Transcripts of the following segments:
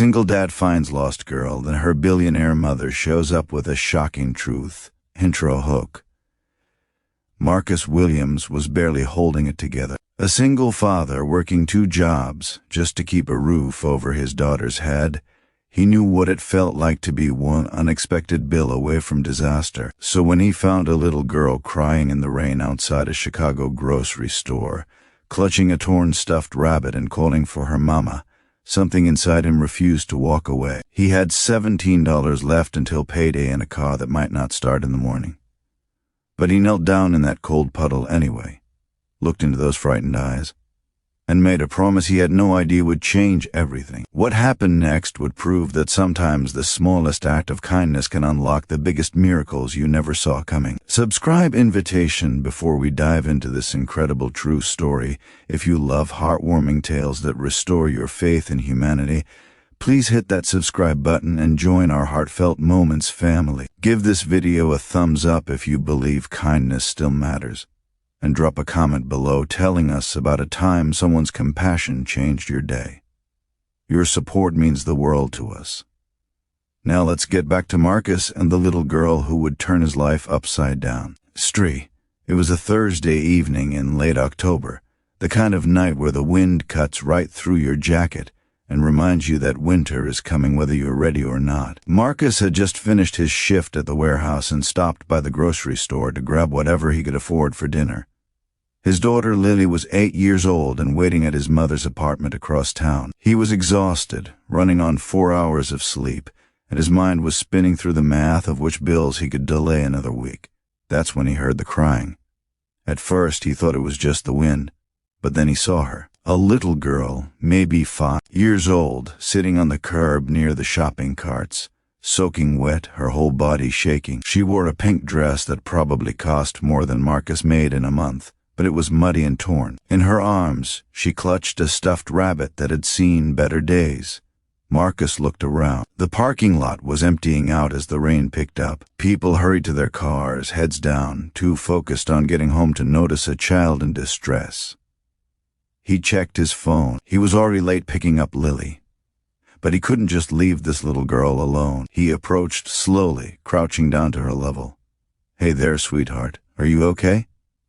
Single dad finds lost girl, then her billionaire mother shows up with a shocking truth. Intro hook. Marcus Williams was barely holding it together. A single father working 2 jobs just to keep a roof over his daughter's head. He knew what it felt like to be one unexpected bill away from disaster. So when he found a little girl crying in the rain outside a Chicago grocery store, clutching a torn stuffed rabbit and calling for her mama, something inside him refused to walk away. He had $17 left until payday in a car that might not start in the morning. But he knelt down in that cold puddle anyway, looked into those frightened eyes, and made a promise he had no idea would change everything. What happened next would prove that sometimes the smallest act of kindness can unlock the biggest miracles you never saw coming. Subscribe invitation before we dive into this incredible true story. If you love heartwarming tales that restore your faith in humanity, please hit that subscribe button and join our Heartfelt Moments family. Give this video a thumbs up if you believe kindness still matters. And drop a comment below telling us about a time someone's compassion changed your day. Your support means the world to us. Now let's get back to Marcus and the little girl who would turn his life upside down. It was a Thursday evening in late October, the kind of night where the wind cuts right through your jacket and reminds you that winter is coming whether you're ready or not. Marcus had just finished his shift at the warehouse and stopped by the grocery store to grab whatever he could afford for dinner. His daughter Lily was 8 years old and waiting at his mother's apartment across town. He was exhausted, running on 4 hours of sleep, and his mind was spinning through the math of which bills he could delay another week. That's when he heard the crying. At first he thought it was just the wind, but then he saw her. A little girl, maybe 5 years old, sitting on the curb near the shopping carts, soaking wet, her whole body shaking. She wore a pink dress that probably cost more than Marcus made in a month, but it was muddy and torn. In her arms, she clutched a stuffed rabbit that had seen better days. Marcus looked around. The parking lot was emptying out as the rain picked up. People hurried to their cars, heads down, too focused on getting home to notice a child in distress. He checked his phone. He was already late picking up Lily. But he couldn't just leave this little girl alone. He approached slowly, crouching down to her level. "Hey there, sweetheart. Are you okay?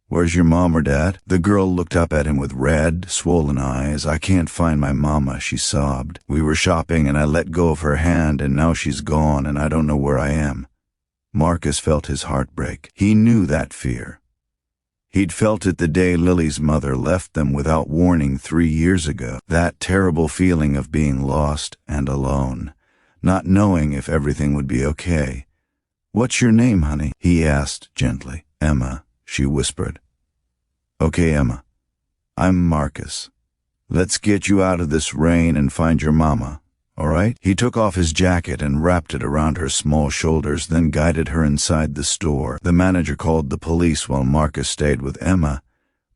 Where's your mom or dad?" The girl looked up at him with red, swollen eyes. "I can't find my mama," she sobbed. "We were shopping and I let go of her hand and now she's gone and I don't know where I am." Marcus felt his heart break. He knew that fear. He'd felt it the day Lily's mother left them without warning 3 years ago. That terrible feeling of being lost and alone, not knowing if everything would be okay. "What's your name, honey?" he asked gently. "Emma," she whispered. "Okay, Emma. I'm Marcus. Let's get you out of this rain and find your mama, all right?" He took off his jacket and wrapped it around her small shoulders, then guided her inside the store. The manager called the police while Marcus stayed with Emma,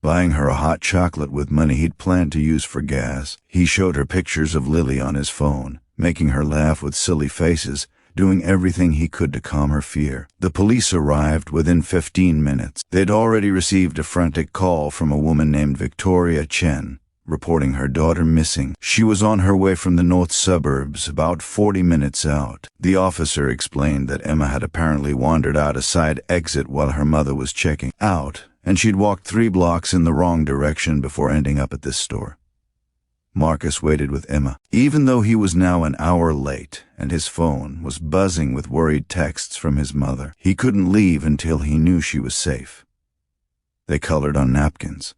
buying her a hot chocolate with money he'd planned to use for gas. He showed her pictures of Lily on his phone, making her laugh with silly faces, doing everything he could to calm her fear. The police arrived within 15 minutes. They'd already received a frantic call from a woman named Victoria Chen, reporting her daughter missing. She was on her way from the north suburbs, about 40 minutes out. The officer explained that Emma had apparently wandered out a side exit while her mother was checking out, and she'd walked 3 blocks in the wrong direction before ending up at this store. Marcus waited with Emma. Even though he was now an hour late and his phone was buzzing with worried texts from his mother, he couldn't leave until he knew she was safe. They colored on napkins.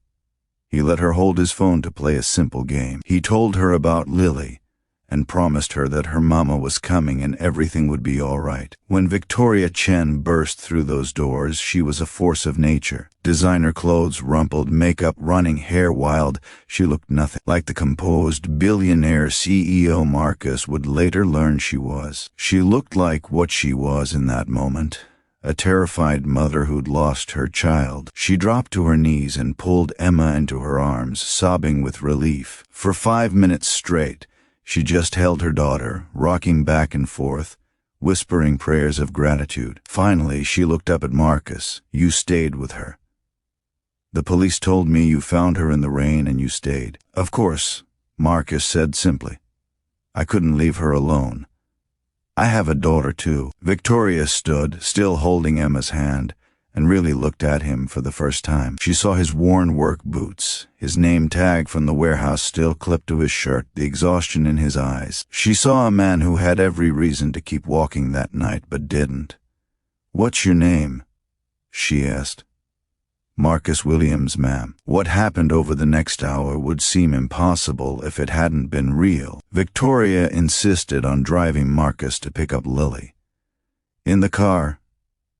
He let her hold his phone to play a simple game. He told her about Lily and promised her that her mama was coming and everything would be all right. When Victoria Chen burst through those doors, she was a force of nature. Designer clothes rumpled, makeup running, hair wild. She looked nothing like the composed billionaire CEO Marcus would later learn she was. She looked like what she was in that moment. A terrified mother who'd lost her child. She dropped to her knees and pulled Emma into her arms, sobbing with relief. For 5 minutes straight, she just held her daughter, rocking back and forth, whispering prayers of gratitude. Finally, she looked up at Marcus. "You stayed with her. The police told me you found her in the rain and you stayed." "Of course," Marcus said simply. I couldn't leave her alone. I have a daughter too. Victoria stood, still holding Emma's hand, and really looked at him for the first time. She saw his worn work boots, his name tag from the warehouse still clipped to his shirt, the exhaustion in his eyes. She saw a man who had every reason to keep walking that night, but didn't. "What's your name?" she asked. "Marcus Williams, ma'am." What happened over the next hour would seem impossible if it hadn't been real. Victoria insisted on driving Marcus to pick up Lily. In the car,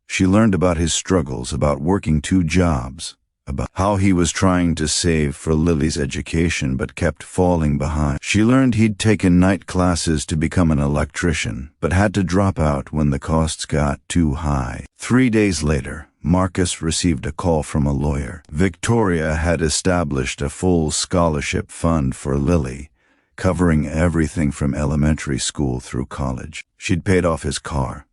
she learned about his struggles, about working 2 jobs, about how he was trying to save for Lily's education but kept falling behind. She learned he'd taken night classes to become an electrician, but had to drop out when the costs got too high. 3 days later, Marcus received a call from a lawyer. Victoria had established a full scholarship fund for Lily, covering everything from elementary school through college. She'd paid off his car.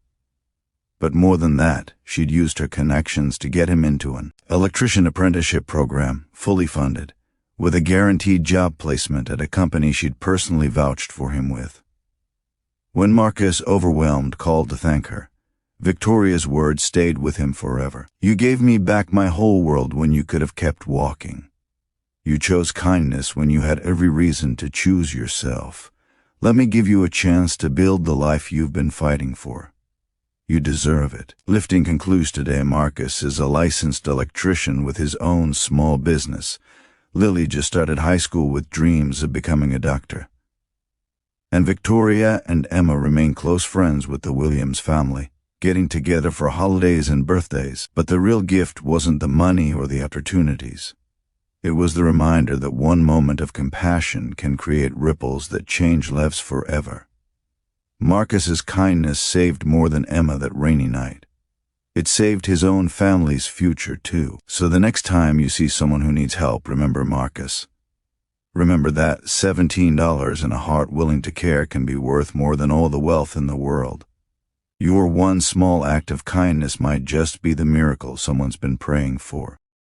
But more than that, she'd used her connections to get him into an electrician apprenticeship program, fully funded, with a guaranteed job placement at a company she'd personally vouched for him with. When Marcus, overwhelmed, called to thank her, Victoria's words stayed with him forever. "You gave me back my whole world when you could have kept walking. You chose kindness when you had every reason to choose yourself. Let me give you a chance to build the life you've been fighting for. You deserve it." Lifting concludes today, Marcus is a licensed electrician with his own small business. Lily just started high school with dreams of becoming a doctor. And Victoria and Emma remain close friends with the Williams family, getting together for holidays and birthdays. But the real gift wasn't the money or the opportunities. It was the reminder that one moment of compassion can create ripples that change lives forever. Marcus's kindness saved more than Emma that rainy night. It saved his own family's future too. So the next time you see someone who needs help, remember Marcus. Remember that $17 in a heart willing to care can be worth more than all the wealth in the world. Your one small act of kindness might just be the miracle someone's been praying for.